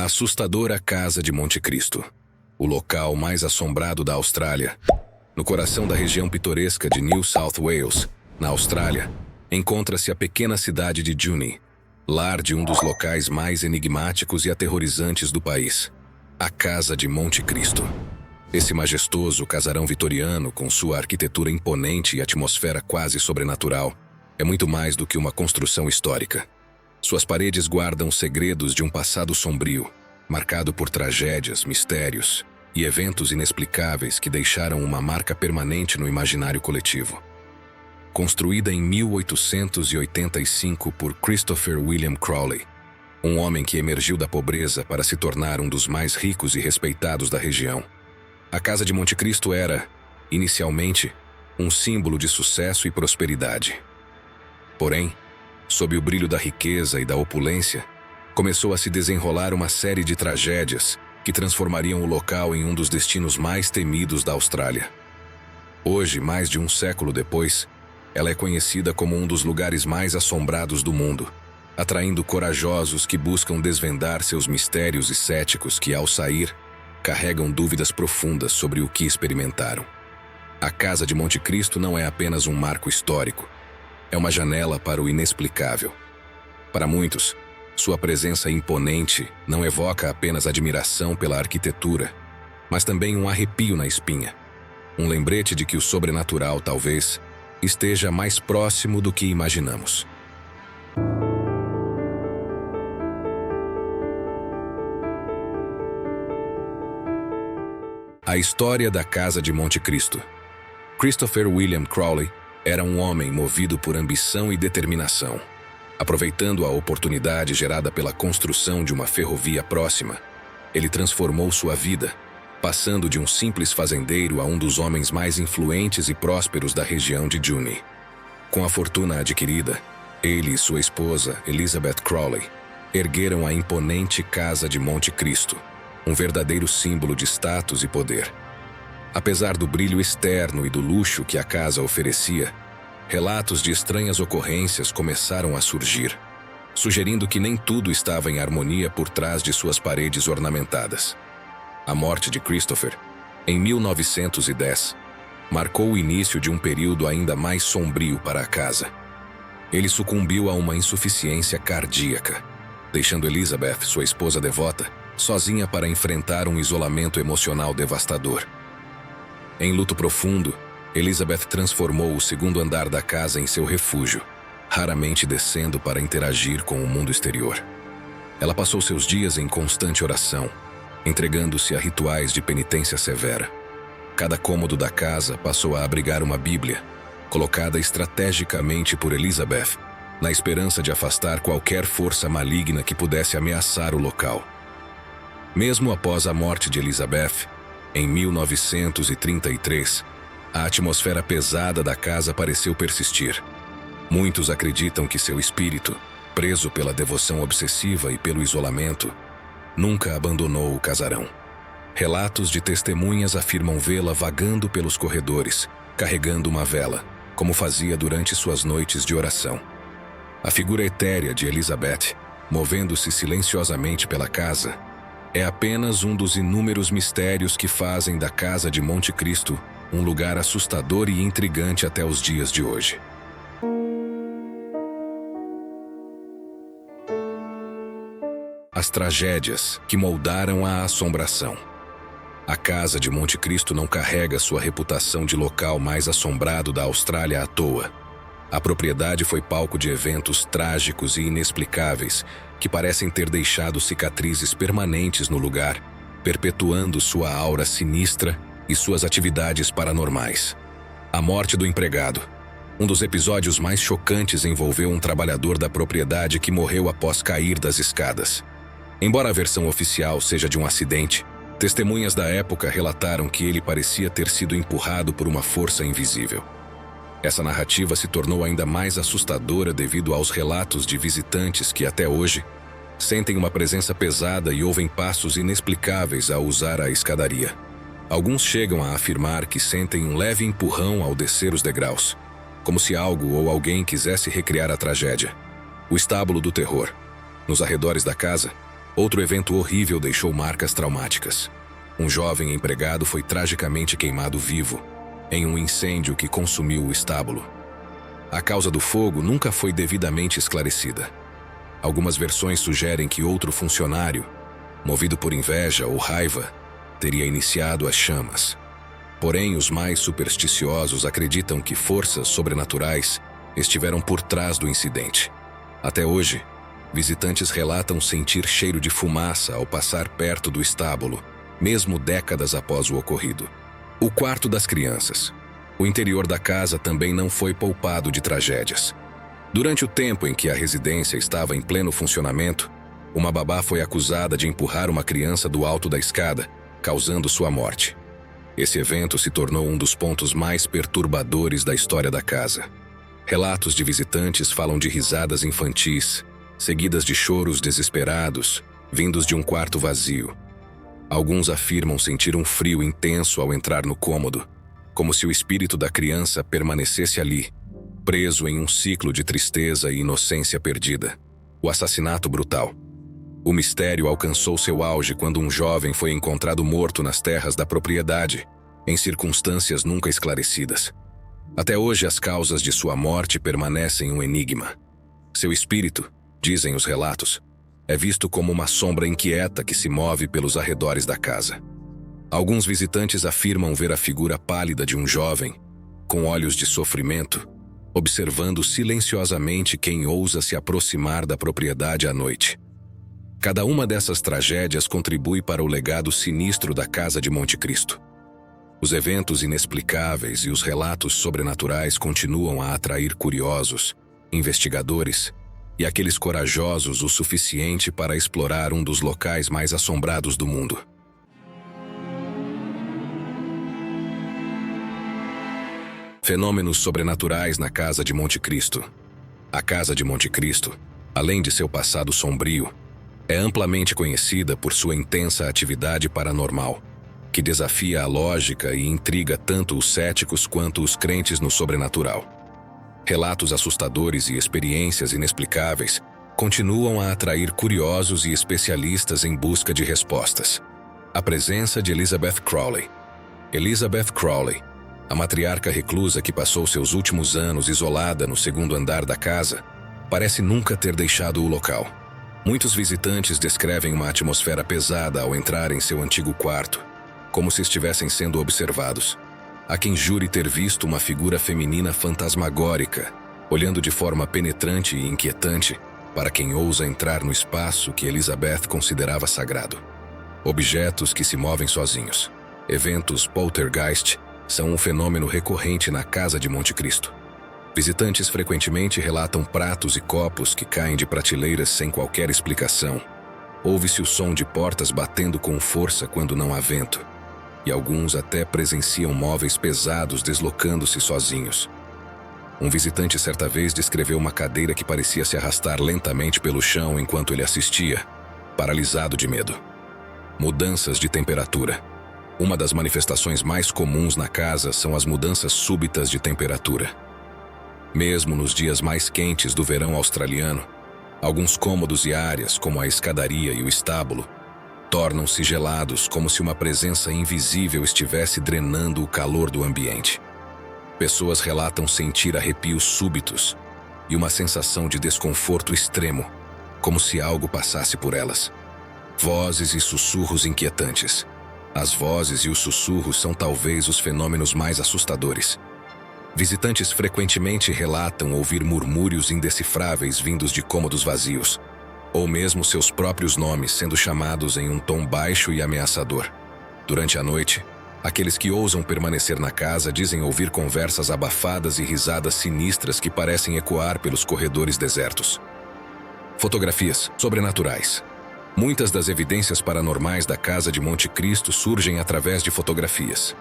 A assustadora Casa de Monte Cristo, o local mais assombrado da Austrália. No coração da região pitoresca de New South Wales, na Austrália, encontra-se a pequena cidade de Junee, lar de um dos locais mais enigmáticos e aterrorizantes do país, a Casa de Monte Cristo. Esse majestoso casarão vitoriano, com sua arquitetura imponente e atmosfera quase sobrenatural, é muito mais do que uma construção histórica. Suas paredes guardam segredos de um passado sombrio, marcado por tragédias, mistérios e eventos inexplicáveis que deixaram uma marca permanente no imaginário coletivo. Construída em 1885 por Christopher William Crawley, um homem que emergiu da pobreza para se tornar um dos mais ricos e respeitados da região, a Casa de Monte Cristo era, inicialmente, um símbolo de sucesso e prosperidade. Porém, sob o brilho da riqueza e da opulência, começou a se desenrolar uma série de tragédias que transformariam o local em um dos destinos mais temidos da Austrália. Hoje, mais de um século depois, ela é conhecida como um dos lugares mais assombrados do mundo, atraindo corajosos que buscam desvendar seus mistérios e céticos que, ao sair, carregam dúvidas profundas sobre o que experimentaram. A Casa de Monte Cristo não é apenas um marco histórico, é uma janela para o inexplicável. Para muitos, sua presença imponente não evoca apenas admiração pela arquitetura, mas também um arrepio na espinha, um lembrete de que o sobrenatural talvez esteja mais próximo do que imaginamos. A história da Casa de Monte Cristo. Christopher William Crawley era um homem movido por ambição e determinação. Aproveitando a oportunidade gerada pela construção de uma ferrovia próxima, ele transformou sua vida, passando de um simples fazendeiro a um dos homens mais influentes e prósperos da região de Junee. Com a fortuna adquirida, ele e sua esposa, Elizabeth Crawley, ergueram a imponente Casa de Monte Cristo, um verdadeiro símbolo de status e poder. Apesar do brilho externo e do luxo que a casa oferecia, relatos de estranhas ocorrências começaram a surgir, sugerindo que nem tudo estava em harmonia por trás de suas paredes ornamentadas. A morte de Christopher, em 1910, marcou o início de um período ainda mais sombrio para a casa. Ele sucumbiu a uma insuficiência cardíaca, deixando Elizabeth, sua esposa devota, sozinha para enfrentar um isolamento emocional devastador. Em luto profundo, Elizabeth transformou o segundo andar da casa em seu refúgio, raramente descendo para interagir com o mundo exterior. Ela passou seus dias em constante oração, entregando-se a rituais de penitência severa. Cada cômodo da casa passou a abrigar uma Bíblia, colocada estrategicamente por Elizabeth, na esperança de afastar qualquer força maligna que pudesse ameaçar o local. Mesmo após a morte de Elizabeth, em 1933, a atmosfera pesada da casa pareceu persistir. Muitos acreditam que seu espírito, preso pela devoção obsessiva e pelo isolamento, nunca abandonou o casarão. Relatos de testemunhas afirmam vê-la vagando pelos corredores, carregando uma vela, como fazia durante suas noites de oração. A figura etérea de Elizabeth, movendo-se silenciosamente pela casa, é apenas um dos inúmeros mistérios que fazem da Casa de Monte Cristo um lugar assustador e intrigante até os dias de hoje. As tragédias que moldaram a assombração. A Casa de Monte Cristo não carrega sua reputação de local mais assombrado da Austrália à toa. A propriedade foi palco de eventos trágicos e inexplicáveis que parecem ter deixado cicatrizes permanentes no lugar, perpetuando sua aura sinistra e suas atividades paranormais. A morte do empregado. Um dos episódios mais chocantes envolveu um trabalhador da propriedade que morreu após cair das escadas. Embora a versão oficial seja de um acidente, testemunhas da época relataram que ele parecia ter sido empurrado por uma força invisível. Essa narrativa se tornou ainda mais assustadora devido aos relatos de visitantes que, até hoje, sentem uma presença pesada e ouvem passos inexplicáveis ao usar a escadaria. Alguns chegam a afirmar que sentem um leve empurrão ao descer os degraus, como se algo ou alguém quisesse recriar a tragédia. O estábulo do terror. Nos arredores da casa, Outro evento horrível deixou marcas traumáticas. Um jovem empregado foi tragicamente queimado vivo em um incêndio que consumiu o estábulo. A causa do fogo nunca foi devidamente esclarecida. Algumas versões sugerem que outro funcionário, movido por inveja ou raiva, teria iniciado as chamas. Porém, os mais supersticiosos acreditam que forças sobrenaturais estiveram por trás do incidente. Até hoje, visitantes relatam sentir cheiro de fumaça ao passar perto do estábulo, mesmo décadas após o ocorrido. O quarto das crianças. O interior da casa também não foi poupado de tragédias. Durante o tempo em que a residência estava em pleno funcionamento, uma babá foi acusada de empurrar uma criança do alto da escada, causando sua morte. Esse evento se tornou um dos pontos mais perturbadores da história da casa. Relatos de visitantes falam de risadas infantis, seguidas de choros desesperados, vindos de um quarto vazio. Alguns afirmam sentir um frio intenso ao entrar no cômodo, como se o espírito da criança permanecesse ali, preso em um ciclo de tristeza e inocência perdida. O assassinato brutal. O mistério alcançou seu auge quando um jovem foi encontrado morto nas terras da propriedade, em circunstâncias nunca esclarecidas. Até hoje, as causas de sua morte permanecem um enigma. Seu espírito, dizem os relatos, é visto como uma sombra inquieta que se move pelos arredores da casa. Alguns visitantes afirmam ver a figura pálida de um jovem, com olhos de sofrimento, observando silenciosamente quem ousa se aproximar da propriedade à noite. Cada uma dessas tragédias contribui para o legado sinistro da Casa de Monte Cristo. Os eventos inexplicáveis e os relatos sobrenaturais continuam a atrair curiosos, investigadores e aqueles corajosos o suficiente para explorar um dos locais mais assombrados do mundo. Fenômenos sobrenaturais na Casa de Monte Cristo. A Casa de Monte Cristo, além de seu passado sombrio, é amplamente conhecida por sua intensa atividade paranormal, que desafia a lógica e intriga tanto os céticos quanto os crentes no sobrenatural. Relatos assustadores e experiências inexplicáveis continuam a atrair curiosos e especialistas em busca de respostas. A presença de Elizabeth Crowley. Elizabeth Crowley, a matriarca reclusa que passou seus últimos anos isolada no segundo andar da casa, parece nunca ter deixado o local. Muitos visitantes descrevem uma atmosfera pesada ao entrar em seu antigo quarto, como se estivessem sendo observados. Há quem jure ter visto uma figura feminina fantasmagórica, olhando de forma penetrante e inquietante para quem ousa entrar no espaço que Elizabeth considerava sagrado. Objetos que se movem sozinhos. Eventos poltergeist são um fenômeno recorrente na Casa de Monte Cristo. Visitantes frequentemente relatam pratos e copos que caem de prateleiras sem qualquer explicação. Ouve-se o som de portas batendo com força quando não há vento. E alguns até presenciam móveis pesados deslocando-se sozinhos. Um visitante certa vez descreveu uma cadeira que parecia se arrastar lentamente pelo chão enquanto ele assistia, paralisado de medo. Mudanças de temperatura. Uma das manifestações mais comuns na casa são as mudanças súbitas de temperatura. Mesmo nos dias mais quentes do verão australiano, alguns cômodos e áreas, como a escadaria e o estábulo, tornam-se gelados como se uma presença invisível estivesse drenando o calor do ambiente. Pessoas relatam sentir arrepios súbitos e uma sensação de desconforto extremo, como se algo passasse por elas. Vozes e sussurros inquietantes. As vozes e os sussurros são talvez os fenômenos mais assustadores. Visitantes frequentemente relatam ouvir murmúrios indecifráveis vindos de cômodos vazios, ou mesmo seus próprios nomes sendo chamados em um tom baixo e ameaçador. Durante a noite, aqueles que ousam permanecer na casa dizem ouvir conversas abafadas e risadas sinistras que parecem ecoar pelos corredores desertos. Fotografias sobrenaturais. Muitas das evidências paranormais da Casa de Monte Cristo surgem através de fotografias.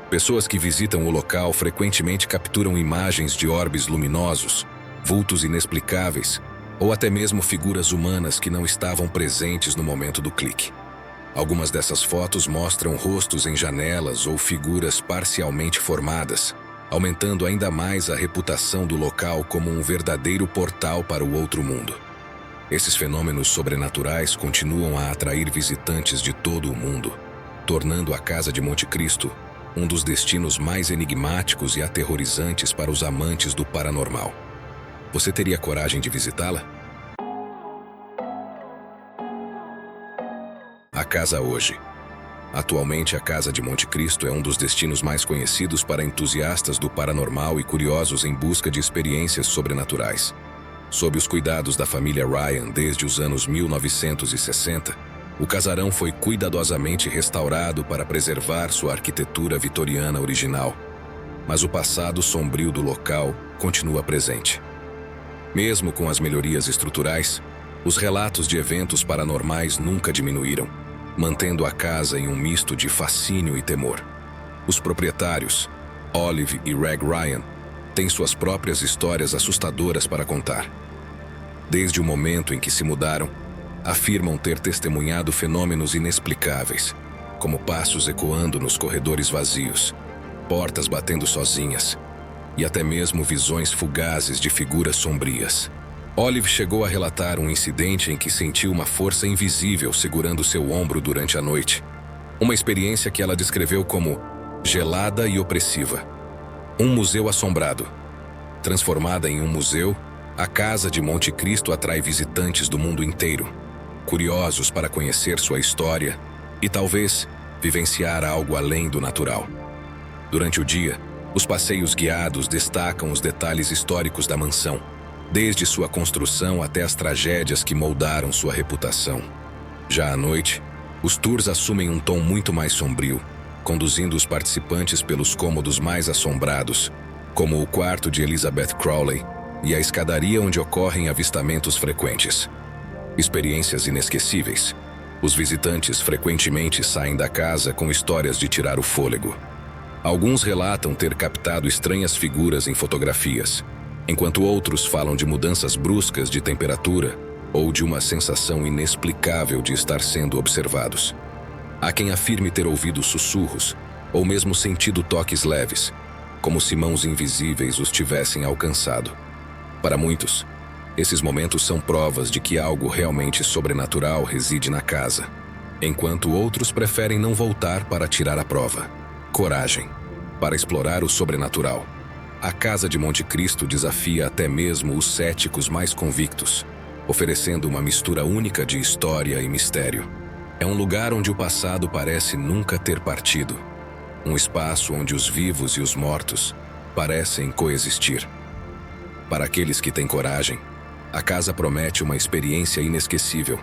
Pessoas que visitam o local frequentemente capturam imagens de orbes luminosos, vultos inexplicáveis, ou até mesmo figuras humanas que não estavam presentes no momento do clique. Algumas dessas fotos mostram rostos em janelas ou figuras parcialmente formadas, aumentando ainda mais a reputação do local como um verdadeiro portal para o outro mundo. Esses fenômenos sobrenaturais continuam a atrair visitantes de todo o mundo, tornando a Casa de Monte Cristo um dos destinos mais enigmáticos e aterrorizantes para os amantes do paranormal. Você teria coragem de visitá-la? A casa hoje. Atualmente, a Casa de Monte Cristo é um dos destinos mais conhecidos para entusiastas do paranormal e curiosos em busca de experiências sobrenaturais. Sob os cuidados da família Ryan desde os anos 1960, o casarão foi cuidadosamente restaurado para preservar sua arquitetura vitoriana original. Mas o passado sombrio do local continua presente. Mesmo com as melhorias estruturais, os relatos de eventos paranormais nunca diminuíram, mantendo a casa em um misto de fascínio e temor. Os proprietários, Olive e Reg Ryan, têm suas próprias histórias assustadoras para contar. Desde o momento em que se mudaram, afirmam ter testemunhado fenômenos inexplicáveis, como passos ecoando nos corredores vazios, portas batendo sozinhas e até mesmo visões fugazes de figuras sombrias. Olive chegou a relatar um incidente em que sentiu uma força invisível segurando seu ombro durante a noite. Uma experiência que ela descreveu como gelada e opressiva. Um museu assombrado. Transformada em um museu, a Casa de Monte Cristo atrai visitantes do mundo inteiro, curiosos para conhecer sua história e talvez vivenciar algo além do natural. Durante o dia, os passeios guiados destacam os detalhes históricos da mansão, desde sua construção até as tragédias que moldaram sua reputação. Já à noite, os tours assumem um tom muito mais sombrio, conduzindo os participantes pelos cômodos mais assombrados, como o quarto de Elizabeth Crowley e a escadaria onde ocorrem avistamentos frequentes. Experiências inesquecíveis. Os visitantes frequentemente saem da casa com histórias de tirar o fôlego. Alguns relatam ter captado estranhas figuras em fotografias, enquanto outros falam de mudanças bruscas de temperatura ou de uma sensação inexplicável de estar sendo observados. Há quem afirme ter ouvido sussurros ou mesmo sentido toques leves, como se mãos invisíveis os tivessem alcançado. Para muitos, esses momentos são provas de que algo realmente sobrenatural reside na casa, enquanto outros preferem não voltar para tirar a prova. Coragem para explorar o sobrenatural. A Casa de Monte Cristo desafia até mesmo os céticos mais convictos, oferecendo uma mistura única de história e mistério. É um lugar onde o passado parece nunca ter partido. Um espaço onde os vivos e os mortos parecem coexistir. Para aqueles que têm coragem, a casa promete uma experiência inesquecível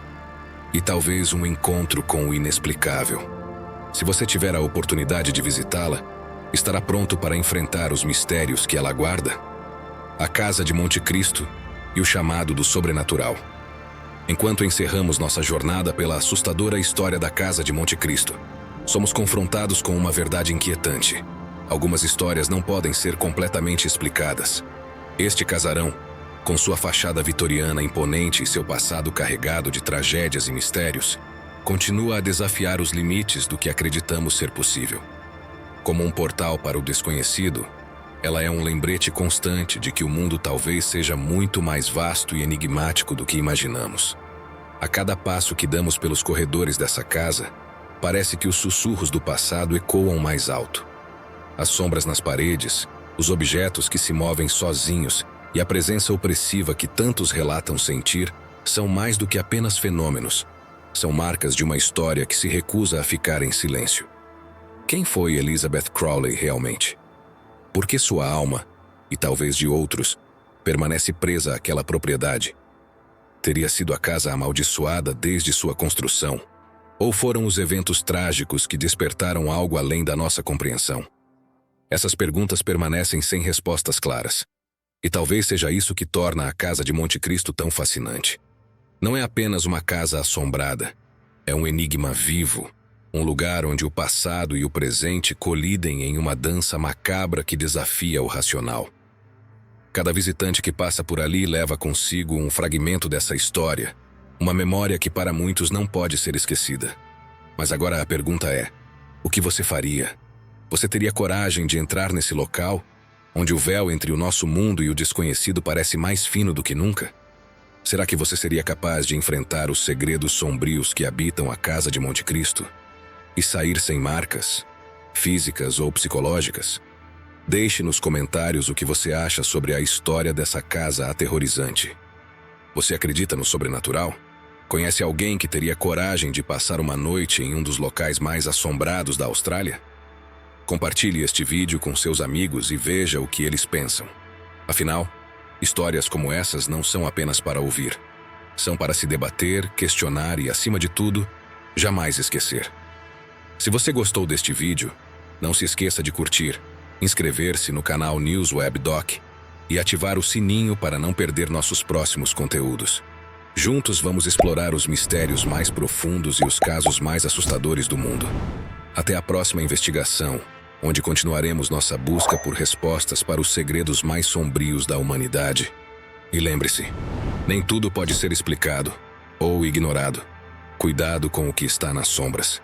e talvez um encontro com o inexplicável. Se você tiver a oportunidade de visitá-la, estará pronto para enfrentar os mistérios que ela guarda? A Casa de Monte Cristo e o chamado do sobrenatural. Enquanto encerramos nossa jornada pela assustadora história da Casa de Monte Cristo, somos confrontados com uma verdade inquietante. Algumas histórias não podem ser completamente explicadas. Este casarão, com sua fachada vitoriana imponente e seu passado carregado de tragédias e mistérios, continua a desafiar os limites do que acreditamos ser possível. Como um portal para o desconhecido, ela é um lembrete constante de que o mundo talvez seja muito mais vasto e enigmático do que imaginamos. A cada passo que damos pelos corredores dessa casa, parece que os sussurros do passado ecoam mais alto. As sombras nas paredes, os objetos que se movem sozinhos e a presença opressiva que tantos relatam sentir são mais do que apenas fenômenos. São marcas de uma história que se recusa a ficar em silêncio. Quem foi Elizabeth Crowley realmente? Por que sua alma, e talvez de outros, permanece presa àquela propriedade? Teria sido a casa amaldiçoada desde sua construção? Ou foram os eventos trágicos que despertaram algo além da nossa compreensão? Essas perguntas permanecem sem respostas claras. E talvez seja isso que torna a Casa de Monte Cristo tão fascinante. Não é apenas uma casa assombrada, é um enigma vivo, um lugar onde o passado e o presente colidem em uma dança macabra que desafia o racional. Cada visitante que passa por ali leva consigo um fragmento dessa história, uma memória que para muitos não pode ser esquecida. Mas agora a pergunta é: o que você faria? Você teria coragem de entrar nesse local, onde o véu entre o nosso mundo e o desconhecido parece mais fino do que nunca? Será que você seria capaz de enfrentar os segredos sombrios que habitam a casa de Monte Cristo e sair sem marcas, físicas ou psicológicas? Deixe nos comentários o que você acha sobre a história dessa casa aterrorizante. Você acredita no sobrenatural? Conhece alguém que teria coragem de passar uma noite em um dos locais mais assombrados da Austrália? Compartilhe este vídeo com seus amigos e veja o que eles pensam. Afinal, histórias como essas não são apenas para ouvir. São para se debater, questionar e, acima de tudo, jamais esquecer. Se você gostou deste vídeo, não se esqueça de curtir, inscrever-se no canal NewsWeb Doc e ativar o sininho para não perder nossos próximos conteúdos. Juntos vamos explorar os mistérios mais profundos e os casos mais assustadores do mundo. Até a próxima investigação, onde continuaremos nossa busca por respostas para os segredos mais sombrios da humanidade. E lembre-se, nem tudo pode ser explicado ou ignorado. Cuidado com o que está nas sombras.